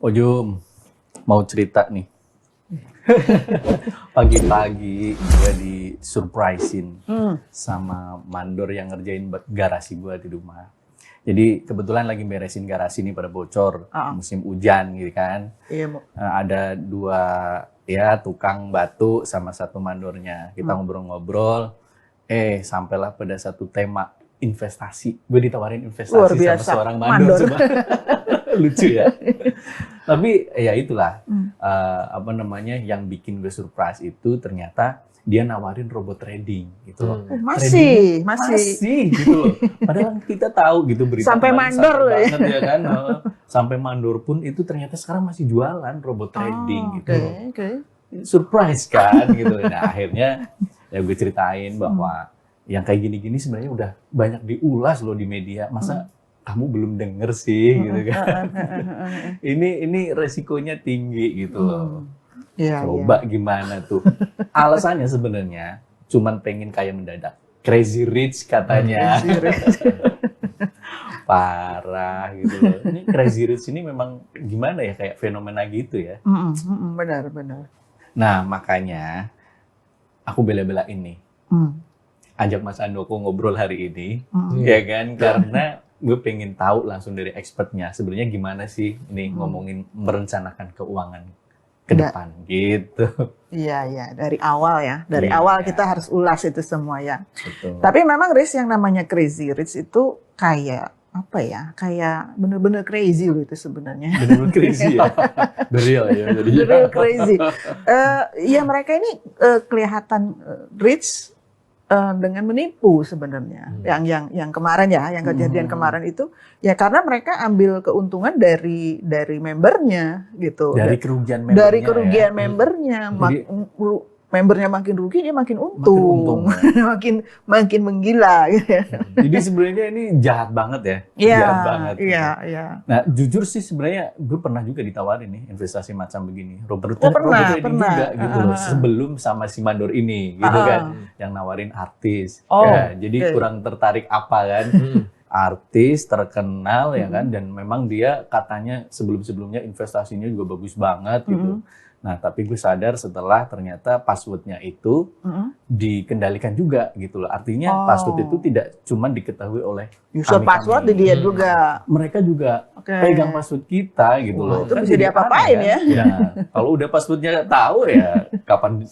Ojum, mau cerita nih. Pagi-pagi gue di-surprisein sama mandor yang ngerjain garasi gue di rumah. Jadi kebetulan lagi beresin garasi ini pada bocor, musim hujan gitu kan. Iya, Ada dua tukang batu sama satu mandornya. Kita ngobrol-ngobrol, sampailah pada satu tema investasi. Gue ditawarin investasi luar biasa. sama seorang mandor. Lucu ya. Tapi ya itulah yang bikin gue surprise itu ternyata dia nawarin robot trading gitu loh. Masih gitu loh. Padahal kita tahu gitu berita sampai mandor loh ya kan. Sampai mandor pun itu ternyata sekarang masih jualan robot trading gitu loh. Surprise kan gitu. Nah, akhirnya ya gue ceritain bahwa yang kayak gini-gini sebenarnya udah banyak diulas loh di media. Masa kamu belum denger sih gitu kan. Ini resikonya tinggi gitu loh. Coba gimana tuh. Alasannya sebenarnya cuman pengen kaya mendadak. Crazy rich katanya. Crazy rich. Parah gitu loh. Ini crazy rich ini memang gimana ya, kayak fenomena gitu ya. Benar. Nah makanya aku bela-belain nih. Ajak Mas Andoko ngobrol hari ini. Ya kan, karena gue pengen tahu langsung dari expertnya sebenarnya gimana sih ini ngomongin merencanakan keuangan ke depan gitu. Iya, dari awal ya. Dari awal kita harus ulas itu semua ya. Betul. Tapi memang Riz, yang namanya crazy rich itu kayak apa ya? Kayak bener-bener crazy loh itu sebenarnya. Bener-bener crazy ya. The real ya. The real crazy. Ya mereka ini kelihatan rich dengan menipu sebenarnya. Yang kemarin ya, yang kejadian kemarin itu ya karena mereka ambil keuntungan dari membernya gitu. Dari kerugian membernya. Dari kerugian membernya. Membernya makin rugi, dia makin untung. makin menggila gitu ya. Jadi sebenarnya ini jahat banget ya. Jahat banget. Iya. Nah, jujur sih sebenarnya gue pernah juga ditawarin nih investasi macam begini. Robot pernah. juga gitu loh. Sebelum sama si mandor ini gitu kan, yang nawarin artis. Jadi kurang tertarik apa kan? Artis terkenal ya kan, dan memang dia katanya sebelumnya investasinya juga bagus banget gitu. Nah, tapi gue sadar setelah ternyata passwordnya itu dikendalikan juga gitu loh. Artinya password itu tidak cuma diketahui oleh user password di dia juga. Mereka juga pegang password kita gitu loh. Itu bisa diapa-apain ya. Kalau udah passwordnya tahu ya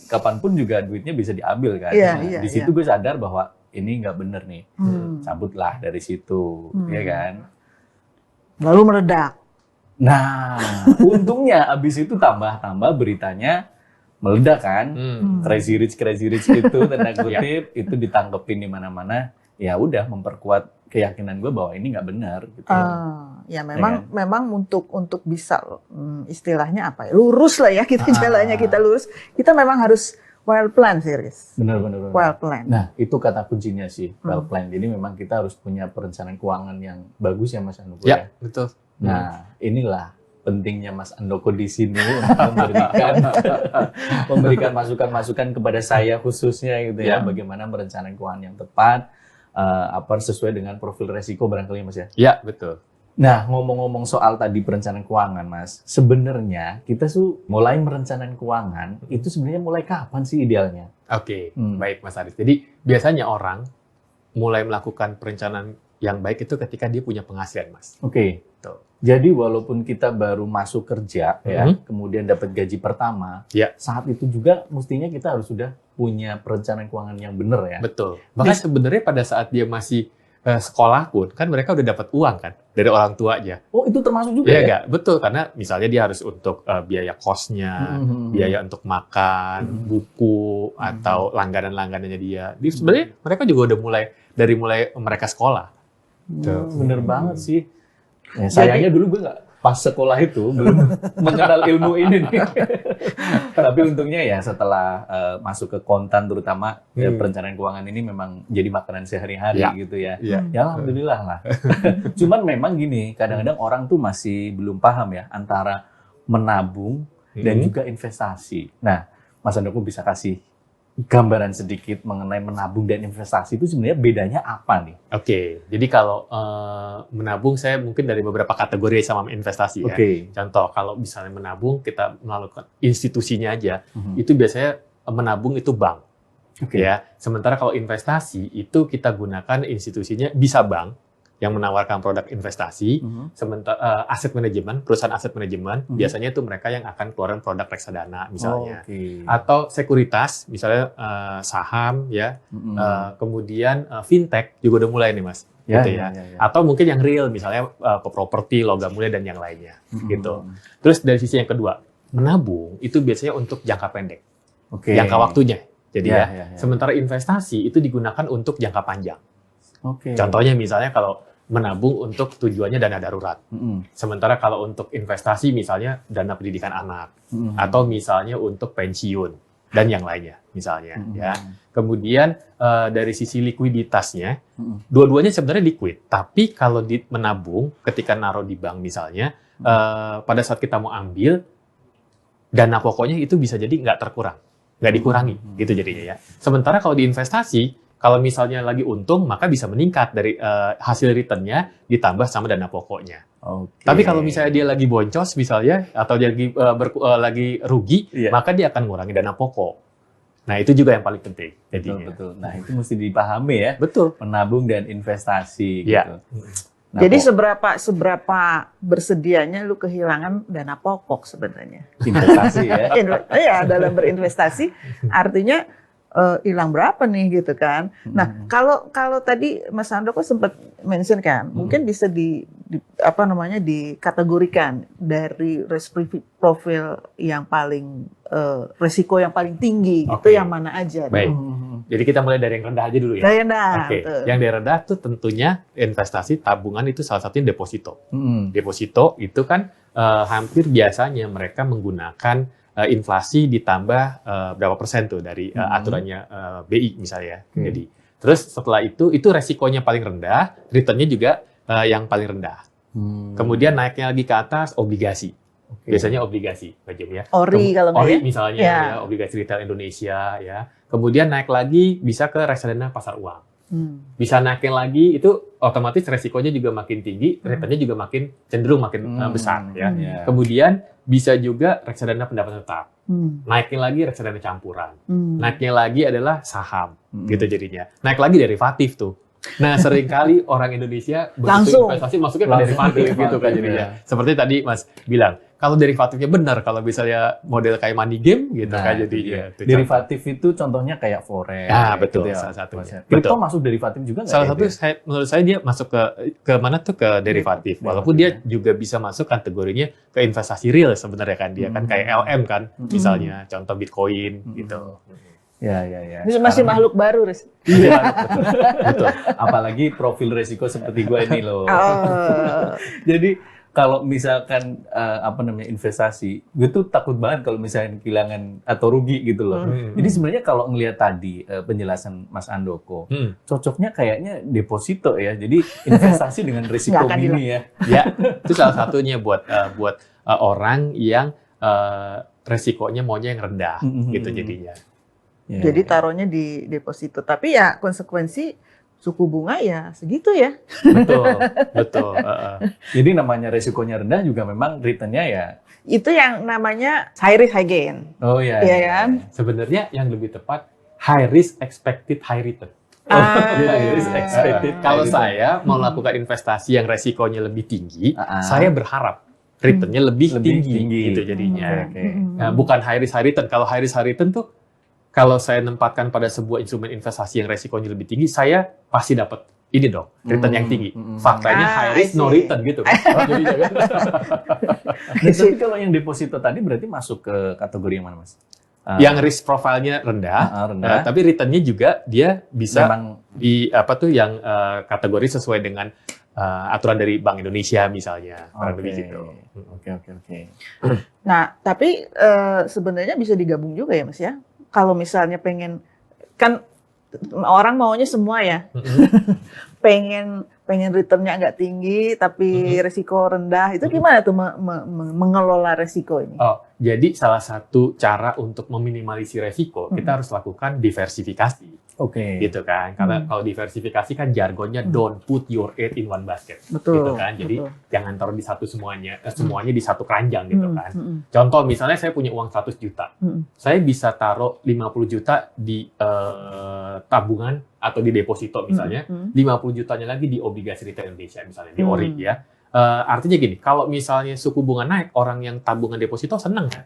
kapanpun juga duitnya bisa diambil kan. Di situ gue sadar bahwa ini nggak bener nih. Cabutlah dari situ, ya kan. Lalu meledak. Nah, untungnya abis itu tambah beritanya meledak kan. Crazy rich itu tanda kutip itu ditangkepin di mana-mana. Ya udah memperkuat keyakinan gue bahwa ini nggak benar gitu. Ya memang untuk bisa istilahnya apa ya, lurus lah ya kita jalannya, kita lurus, kita memang harus well plan sih, Riz. Benar. Well plan. Nah, itu kata kuncinya sih, well plan. Jadi memang kita harus punya perencanaan keuangan yang bagus ya Mas Andoko ya. Betul. Nah, inilah pentingnya Mas Andoko di sini memberikan masukan-masukan kepada saya khususnya gitu ya, bagaimana merencanakan keuangan yang tepat, sesuai dengan profil resiko barangkali Mas ya. Iya, betul. Nah, ngomong-ngomong soal tadi perencanaan keuangan Mas, sebenarnya kita mulai merencanakan keuangan itu sebenarnya mulai kapan sih idealnya? Oke, baik Mas Aris. Jadi biasanya orang mulai melakukan perencanaan yang baik itu ketika dia punya penghasilan, Mas. Oke. Jadi walaupun kita baru masuk kerja ya, kemudian dapat gaji pertama, saat itu juga mestinya kita harus sudah punya perencanaan keuangan yang benar ya. Betul. Bahkan sebenarnya pada saat dia masih sekolah pun kan mereka udah dapat uang kan dari orang tuanya. Oh, itu termasuk juga ya? Iya, betul, karena misalnya dia harus untuk biaya kosnya, biaya untuk makan, buku atau langganan-langganannya dia. Jadi sebenarnya mereka juga udah mulai mereka sekolah. Bener banget sih. Ya, sayangnya dulu gue nggak pas sekolah itu belum mengenal ilmu ini nih. Tapi untungnya ya setelah masuk ke kontan terutama perencanaan keuangan ini memang jadi makanan sehari-hari gitu ya. Ya alhamdulillah lah. Cuman memang gini, kadang-kadang orang tuh masih belum paham ya antara menabung dan juga investasi. Nah, Mas Andoko bisa kasih gambaran sedikit mengenai menabung dan investasi itu sebenarnya bedanya apa nih? Oke, jadi kalau menabung saya mungkin dari beberapa kategori sama investasi ya. Contoh kalau misalnya menabung kita melakukan institusinya aja, itu biasanya menabung itu bank. Ya. Sementara kalau investasi itu kita gunakan institusinya bisa bank yang menawarkan produk investasi, sementara aset manajemen, perusahaan aset manajemen, biasanya itu mereka yang akan keluarin produk reksadana misalnya, atau sekuritas, misalnya saham, ya, kemudian fintech juga udah mulai nih mas, gitu ya. Atau mungkin yang real, misalnya properti, logam mulia dan yang lainnya, gitu. Terus dari sisi yang kedua, menabung itu biasanya untuk jangka pendek, jangka waktunya, jadi sementara investasi itu digunakan untuk jangka panjang. Contohnya misalnya kalau menabung untuk tujuannya dana darurat. Sementara kalau untuk investasi misalnya dana pendidikan anak atau misalnya untuk pensiun dan yang lainnya misalnya ya. Kemudian dari sisi likuiditasnya dua-duanya sebenarnya liquid, tapi kalau menabung ketika naruh di bank misalnya pada saat kita mau ambil dana pokoknya itu bisa jadi nggak terkurang, nggak dikurangi gitu jadinya ya. Sementara kalau di investasi kalau misalnya lagi untung, maka bisa meningkat dari hasil return-nya ditambah sama dana pokoknya. Tapi kalau misalnya dia lagi boncos misalnya, atau dia lagi rugi, maka dia akan ngurangi dana pokok. Nah, itu juga yang paling penting. Betul. Nah, itu mesti dipahami ya. Betul. Menabung dan investasi. Gitu. Nah, jadi seberapa bersedianya lu kehilangan dana pokok sebenarnya? Investasi ya? Iya, dalam berinvestasi artinya hilang berapa nih gitu kan. Nah, kalau tadi Mas Handoko sempat mention kan, mungkin bisa dikategorikan dari risk profile yang paling resiko yang paling tinggi itu yang mana aja. Baik. Jadi kita mulai dari yang rendah aja dulu ya. Dari rendah. Yang dari rendah tuh tentunya investasi tabungan itu salah satunya deposito. Deposito itu kan hampir biasanya mereka menggunakan inflasi ditambah berapa persen tuh dari aturannya BI misalnya. Jadi terus setelah itu resikonya paling rendah, returnnya juga yang paling rendah. Kemudian naiknya lagi ke atas obligasi. Biasanya obligasi, ya. Ori kalau Ori misalnya ya, obligasi retail Indonesia ya. Kemudian naik lagi bisa ke reksadana pasar uang. Bisa naikin lagi itu otomatis resikonya juga makin tinggi, returnnya juga cenderung makin besar ya. Kemudian bisa juga reksadana pendapatan tetap. Naikin lagi reksadana campuran. Naiknya lagi adalah saham gitu jadinya. Naik lagi derivatif tuh. Nah, seringkali orang Indonesia begitu investasi masuknya ke derivatif gitu kan jadinya. Seperti tadi Mas bilang, kalau derivatifnya benar, kalau misalnya model kayak money game gitu kan jadinya. Derivatif itu contohnya kayak forex. Betul, gitu ya, salah satunya. Kripto masuk derivatif juga nggak? Salah satu menurut saya dia masuk ke mana tuh ke derivatif. Walaupun dia juga bisa masuk kategorinya ke investasi real sebenarnya kan dia kan kayak LM kan misalnya, contoh Bitcoin gitu. Ya. Ini masih makhluk baru, Riz. Iya, betul. Apalagi profil resiko seperti gue ini loh. Jadi kalau misalkan investasi, gue tuh takut banget kalau misalnya kehilangan atau rugi gitu loh. Jadi sebenarnya kalau ngelihat tadi penjelasan Mas Handoko, cocoknya kayaknya deposito ya. Jadi investasi dengan risiko mini ya. Ya, itu salah satunya buat orang yang resikonya maunya yang rendah gitu jadinya. Jadi taruhnya di deposito. Tapi ya konsekuensi suku bunga ya segitu ya. Betul. Jadi namanya resikonya rendah juga memang returnnya ya. Itu yang namanya high risk high gain. Oh iya. Iya kan? Sebenarnya yang lebih tepat high risk expected high return. High risk expected. Kalau saya mau lakukan investasi yang resikonya lebih tinggi, saya berharap returnnya lebih tinggi gitu jadinya. Nah, bukan high risk high return. Kalau high risk high return tuh kalau saya nempatkan pada sebuah instrumen investasi yang resikonya lebih tinggi, saya pasti dapat ini dong, return yang tinggi. Faktanya high risk no return gitu kan. Tapi kalau yang deposito tadi berarti masuk ke kategori yang mana, Mas? Yang risk profile-nya rendah, tapi return-nya juga dia bisa memang yang kategori sesuai dengan aturan dari Bank Indonesia misalnya, gitu. Oke. Nah, tapi sebenarnya bisa digabung juga ya, Mas ya. Kalau misalnya pengen, kan orang maunya semua ya, pengen pengen returnnya nggak tinggi tapi resiko rendah, itu gimana tuh mengelola resiko ini? Oh, jadi salah satu cara untuk meminimalisir resiko kita harus lakukan diversifikasi. Oke. Gitu kan, karena kalau diversifikasi kan jargonnya don't put your egg in one basket. Betul. Gitu kan, jadi jangan taruh di satu semuanya di satu keranjang gitu kan. Hmm. Contoh misalnya saya punya uang 100 juta, saya bisa taruh 50 juta di tabungan atau di deposito misalnya, 50 jutanya lagi di obligasi retail Indonesia misalnya, di ORI ya. Artinya gini, kalau misalnya suku bunga naik, orang yang tabungan deposito senang kan?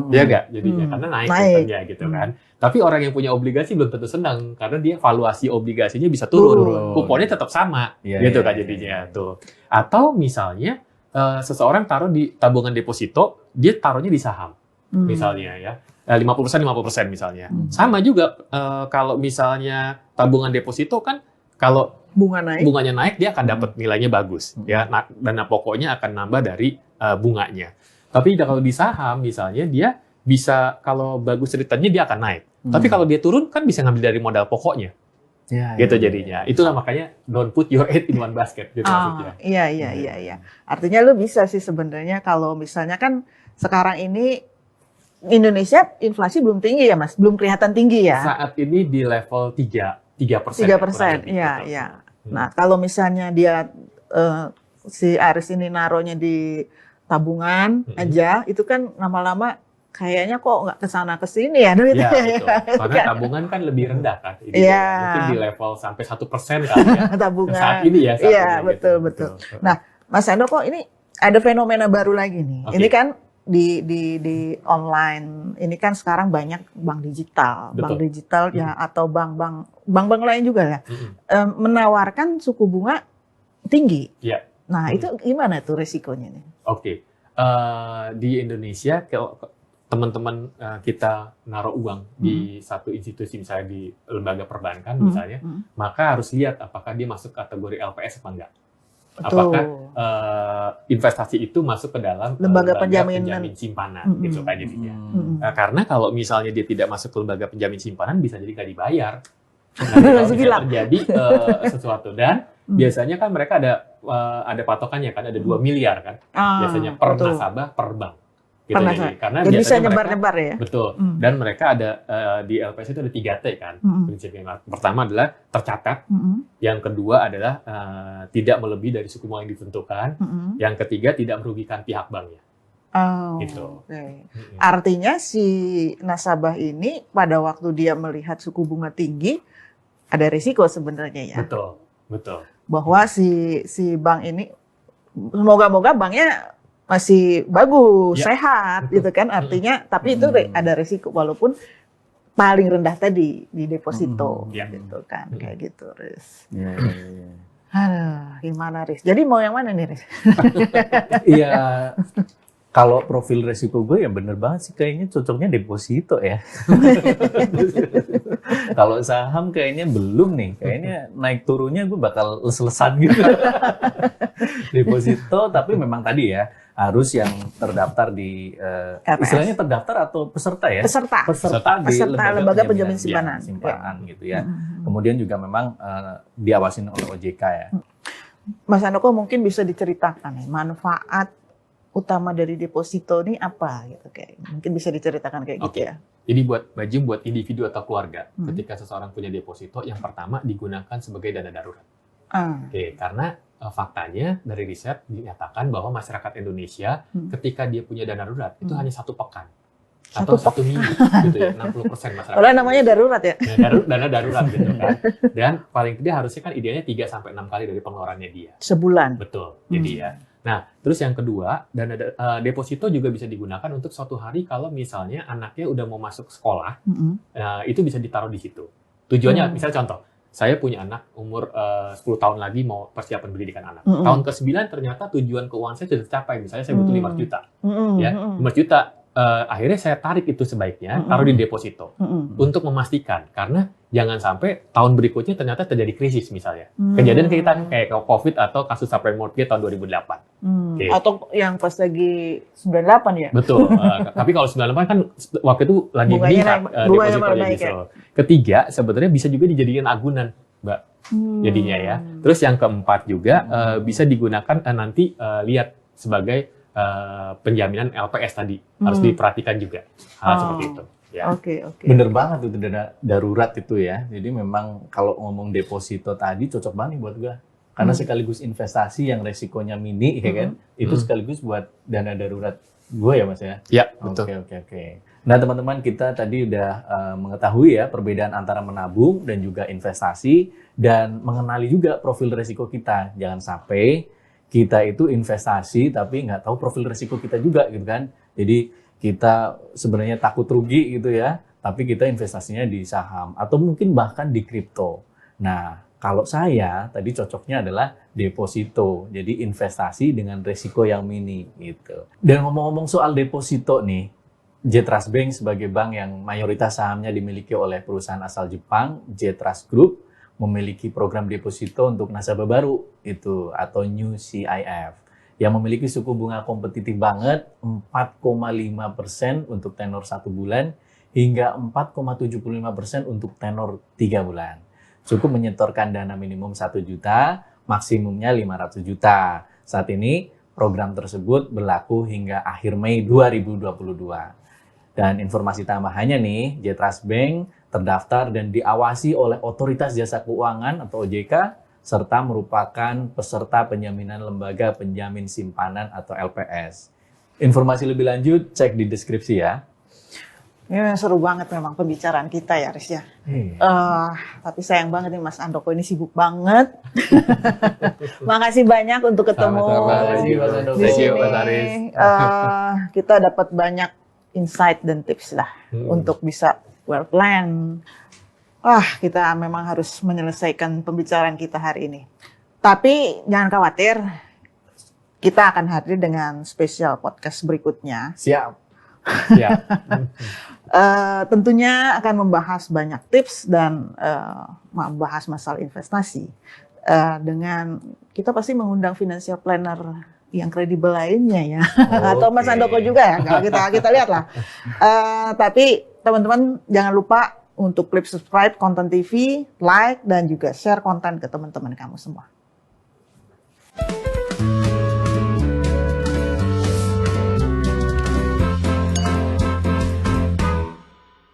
Dia nggak jadinya karena naik returnnya gitu kan. Tapi orang yang punya obligasi belum tentu senang karena dia valuasi obligasinya bisa turun. Kuponnya tetap sama gitu kan jadinya tuh. Atau misalnya seseorang taruh di tabungan deposito, dia taruhnya di saham misalnya ya. 50% misalnya. Sama juga kalau misalnya tabungan deposito kan kalau bunganya naik dia akan dapat nilainya bagus ya. Dana pokoknya akan nambah dari bunganya. Tapi kalau di saham misalnya dia bisa kalau bagus returnnya dia akan naik. Tapi kalau dia turun kan bisa ngambil dari modal pokoknya. Gitu jadinya. Itulah makanya don't put your egg in one basket gitu maksudnya. Iya. Artinya lu bisa sih sebenarnya kalau misalnya kan sekarang ini Indonesia inflasi belum tinggi ya Mas, belum kelihatan tinggi ya. Saat ini di level 3%. 3%. Iya. Nah, kalau misalnya dia si Aris ini naruhnya di tabungan aja, itu kan lama-lama kayaknya kok nggak kesana kesini ya duitnya. Iya, betul. Karena tabungan kan lebih rendah kan. Mungkin di level sampai 1% kan ya. Tabungan. Saat ini ya. Iya, betul. Nah, Mas Ando kok ini ada fenomena baru lagi nih. Ini kan di online, ini kan sekarang banyak bank digital. Betul. Bank digital ya atau bank-bank lain juga ya. Menawarkan suku bunga tinggi. Iya. Nah, itu gimana tuh resikonya nih? Oke. Di Indonesia kalau teman-teman kita naruh uang di satu institusi misalnya di lembaga perbankan misalnya, maka harus lihat apakah dia masuk kategori LPS apa enggak. Betul. Apakah investasi itu masuk ke dalam lembaga penjamin simpanan gitu kan jadinya. Karena kalau misalnya dia tidak masuk ke lembaga penjamin simpanan bisa jadi nggak dibayar. Nanti bisa terjadi sesuatu dan biasanya kan mereka ada patokannya kan ada 2 miliar kan biasanya per nasabah per bank gitu karena jadi bisa mereka, nyebar-nyebar ya. Betul. Dan mereka ada di LPS itu ada 3T kan prinsipnya. Pertama adalah tercatat, yang kedua adalah tidak melebihi dari suku bunga yang ditentukan, yang ketiga tidak merugikan pihak banknya. Gitu. Artinya si nasabah ini pada waktu dia melihat suku bunga tinggi ada risiko sebenarnya ya. Betul. Bahwa si bank ini semoga-moga banknya masih bagus, sehat gitu kan artinya, tapi itu ada risiko walaupun paling rendah tadi di deposito gitu kan kayak gitu, Riz. Aduh, gimana Riz? Jadi mau yang mana nih Riz? Iya. Kalau profil resiko gue ya bener banget sih kayaknya cocoknya deposito ya. Kalau saham kayaknya belum nih, kayaknya naik turunnya gue bakal les-lesan gitu. Deposito tapi memang tadi ya harus yang terdaftar di istilahnya terdaftar atau peserta ya? Peserta di lembaga penjamin simpanan gitu ya. Kemudian juga memang diawasin oleh OJK ya. Mas Andoko mungkin bisa diceritakan nih manfaat utama dari deposito ini apa gitu kayak mungkin bisa diceritakan kayak gitu ya. Jadi buat individu atau keluarga ketika seseorang punya deposito yang pertama digunakan sebagai dana darurat. Karena faktanya dari riset dinyatakan bahwa masyarakat Indonesia ketika dia punya dana darurat itu hanya 1 pekan atau 1 minggu gitu ya, 60% masyarakat. Oleh namanya darurat ya. Dana darurat gitu kan. Dan paling tidak harusnya kan idealnya 3 sampai 6 kali dari pengeluarannya dia. Sebulan. Betul. Jadi ya. Nah, terus yang kedua, dana deposito juga bisa digunakan untuk suatu hari kalau misalnya anaknya udah mau masuk sekolah, itu bisa ditaruh di situ. Tujuannya, misalnya contoh, saya punya anak umur 10 tahun lagi mau persiapan pendidikan anak. Tahun ke-9 ternyata tujuan keuangan saya sudah tercapai. Misalnya saya butuh 5 juta. Ya, 5 juta. Akhirnya saya tarik itu sebaiknya, taruh di deposito. Untuk memastikan. Karena jangan sampai tahun berikutnya ternyata terjadi krisis misalnya. Kejadian kayak COVID atau kasus subprime mortgage tahun 2008. Atau yang pas lagi 98 ya? Betul. Tapi kalau 98 kan waktu itu lagi meningkat depositonya gitu. Ketiga, sebenarnya bisa juga dijadikan agunan, Mbak. jadinya ya. Terus yang keempat juga bisa digunakan nanti lihat sebagai penjaminan LPS tadi. Harus diperhatikan juga hal seperti itu. Ya. Oke. Bener banget itu dana darurat itu ya. Jadi memang kalau ngomong deposito tadi cocok banget nih buat gue. Karena sekaligus investasi yang resikonya mini, ya kan? Itu sekaligus buat dana darurat gue ya Mas ya? Ya, betul. Oke. Nah teman-teman, kita tadi udah mengetahui ya perbedaan antara menabung dan juga investasi, dan mengenali juga profil resiko kita. Jangan sampai kita itu investasi tapi nggak tahu profil resiko kita juga gitu kan. Jadi kita sebenarnya takut rugi gitu ya, tapi kita investasinya di saham atau mungkin bahkan di kripto. Nah, kalau saya tadi cocoknya adalah deposito, jadi investasi dengan risiko yang mini gitu. Dan ngomong-ngomong soal deposito nih, J Trust Bank sebagai bank yang mayoritas sahamnya dimiliki oleh perusahaan asal Jepang, J Trust Group, memiliki program deposito untuk nasabah baru itu atau New CIF yang memiliki suku bunga kompetitif banget 4,5% untuk tenor 1 bulan hingga 4,75% untuk tenor 3 bulan. Cukup menyetorkan dana minimum 1 juta, maksimumnya 500 juta. Saat ini program tersebut berlaku hingga akhir Mei 2022. Dan informasi tambahannya nih, J Trust Bank terdaftar dan diawasi oleh Otoritas Jasa Keuangan atau OJK, serta merupakan peserta penjaminan lembaga penjamin simpanan atau LPS. Informasi lebih lanjut cek di deskripsi ya. Ini seru banget memang pembicaraan kita ya, Riz ya. Tapi sayang banget nih Mas Andoko ini sibuk banget. Makasih banyak untuk ketemu di sini. Kita dapat banyak insight dan tips lah untuk bisa well plan. Kita memang harus menyelesaikan pembicaraan kita hari ini. Tapi jangan khawatir, kita akan hadir dengan spesial podcast berikutnya. Siap. Tentunya akan membahas banyak tips dan membahas masalah investasi. Dengan kita pasti mengundang financial planner yang kredibel lainnya ya, atau Mas Andoko juga ya. Kita lihat lah. Tapi teman-teman jangan lupa untuk klik subscribe Konten TV, like dan juga share konten ke teman-teman kamu semua.